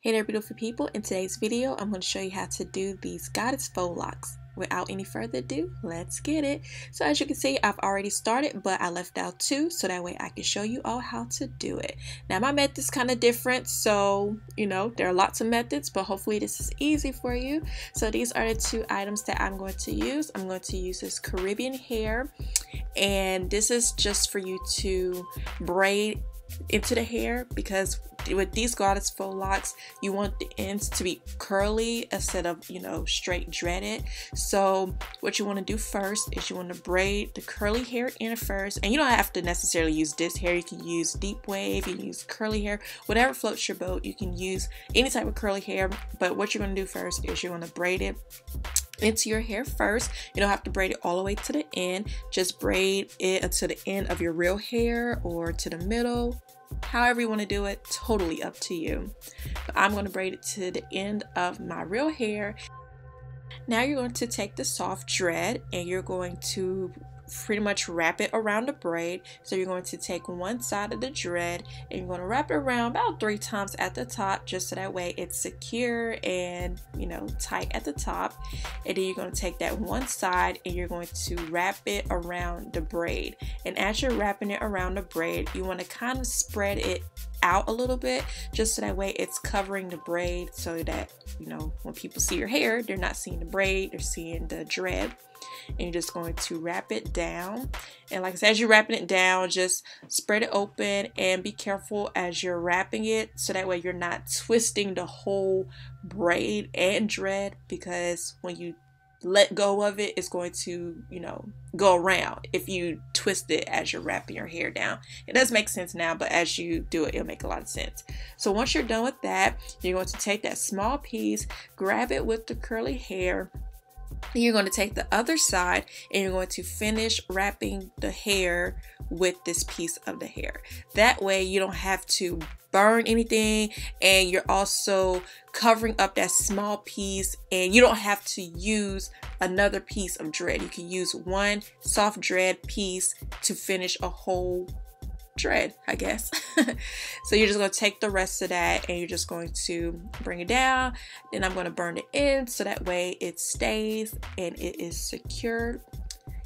Hey there, beautiful people. In today's video, I'm going to show you how to do these goddess faux locks. Without any further ado, let's get it. So as you can see, I've already started, but I left out two so that way I can show you all how to do it. Now my method's kind of different, so there are lots of methods, but hopefully this is easy for you. So these are the two items that I'm going to use. I'm going to use this Caribbean hair, and this is just for you to braid into the hair, because with these goddess faux locks you want the ends to be curly instead of straight dreaded. So what you want to do first is you want to braid the curly hair in first, and you don't have to necessarily use this hair. You can use deep wave, you can use curly hair, whatever floats your boat. You can use any type of curly hair, but what you're going to do first is you're going to braid it into your hair first. You don't have to braid it all the way to the end, just braid it to the end of your real hair or to the middle, however you want to do it, totally up to you. But I'm going to braid it to the end of my real hair. Now you're going to take the soft dread and you're going to pretty much wrap it around the braid. So you're going to take one side of the dread and you're going to wrap it around about 3 times at the top, just so that way it's secure and tight at the top. And then you're going to take that one side and you're going to wrap it around the braid. And as you're wrapping it around the braid, you want to kind of spread it out a little bit, just so that way it's covering the braid, so that when people see your hair, they're not seeing the braid, they're seeing the dread. And you're just going to wrap it down, and like I said, as you're wrapping it down, just spread it open and be careful as you're wrapping it, so that way you're not twisting the whole braid and dread, because when you let go of it, it's going to go around if you twist it as you're wrapping your hair down. It does make sense now, but as you do it, it'll make a lot of sense. So once you're done with that, you're going to take that small piece, grab it with the curly hair. You're going to take the other side and you're going to finish wrapping the hair with this piece of the hair. That way you don't have to burn anything, and you're also covering up that small piece, and you don't have to use another piece of dread. You can use one soft dread piece to finish a whole dread, I guess. So you're just going to take the rest of that and you're just going to bring it down. Then I'm going to burn it in so that way it stays and it is secured.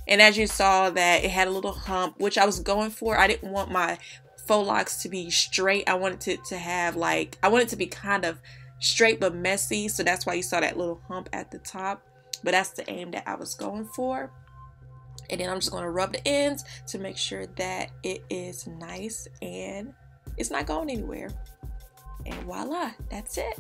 And as you saw, that it had a little hump, which I was going for. I didn't want my faux locks to be straight. I wanted it to have I wanted it to be kind of straight but messy, so that's why you saw that little hump at the top. But that's the aim that I was going for. And then I'm just going to rub the ends to make sure that it is nice and it's not going anywhere. And voila, that's it.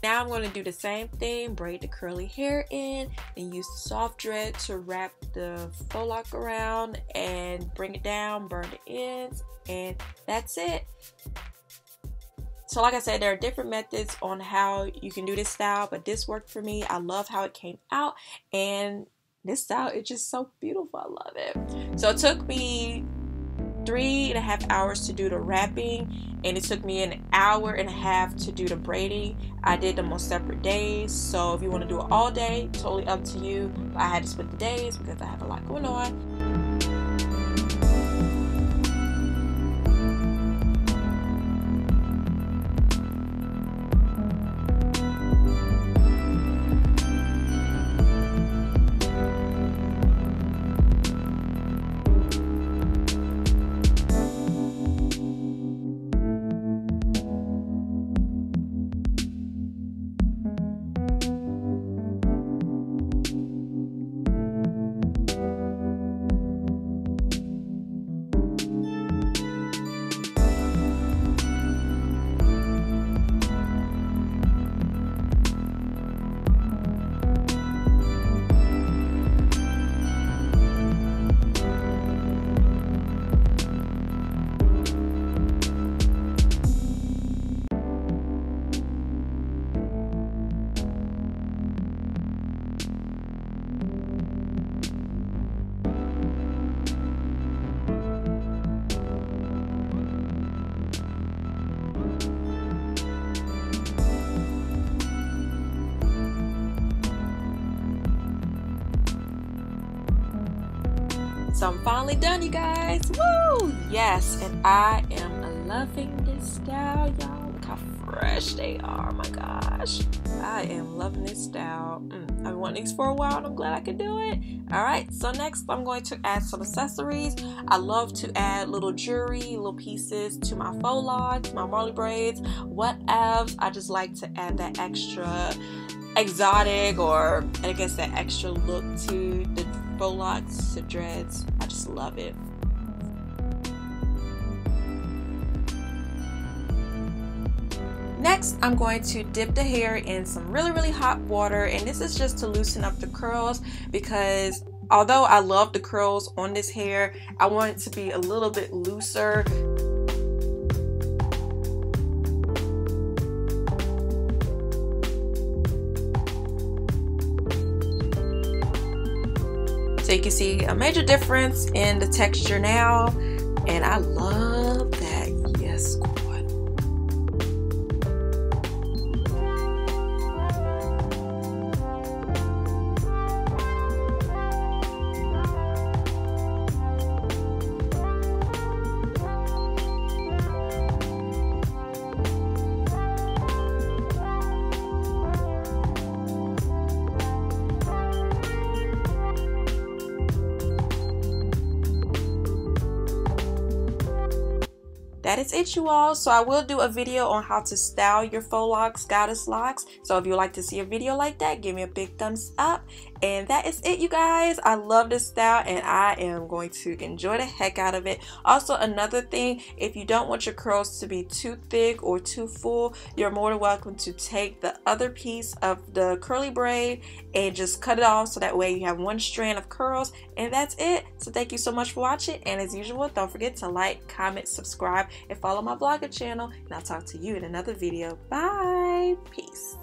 Now I'm going to do the same thing, braid the curly hair in and use the soft dread to wrap the faux lock around and bring it down, burn the ends, and that's it. So like I said, there are different methods on how you can do this style, but this worked for me. I love how it came out, and this style is just so beautiful. I love it. So it took me 3.5 hours to do the wrapping, and it took me an 1.5 hours to do the braiding. I did them on separate days, so if you want to do it all day, totally up to you. But I had to split the days because I have a lot going on. So I'm finally done, you guys. Woo! Yes, and I am loving this style, y'all. Look how fresh they are. Oh my gosh, I am loving this style. I've been wanting these for a while and I'm glad I could do it. Alright, so next I'm going to add some accessories. I love to add little jewelry, little pieces to my faux locks, my Marley braids, whatevs. I just like to add that extra exotic, or I guess that extra look to the faux locks, to dreads. I just love it. Next, I'm going to dip the hair in some really hot water, and this is just to loosen up the curls, because although I love the curls on this hair, I want it to be a little bit looser. So you can see a major difference in the texture now, and I love that. Yes, God. That is it, you all. So I will do a video on how to style your faux locks, goddess locks. So if you would like to see a video like that, give me a big thumbs up. And that is it, you guys. I love this style and I am going to enjoy the heck out of it. Also, another thing, if you don't want your curls to be too thick or too full, you're more than welcome to take the other piece of the curly braid and just cut it off, so that way you have one strand of curls, and that's it. So thank you so much for watching, and as usual, don't forget to like, comment, subscribe, and follow my blogger channel, and I'll talk to you in another video. Bye. Peace.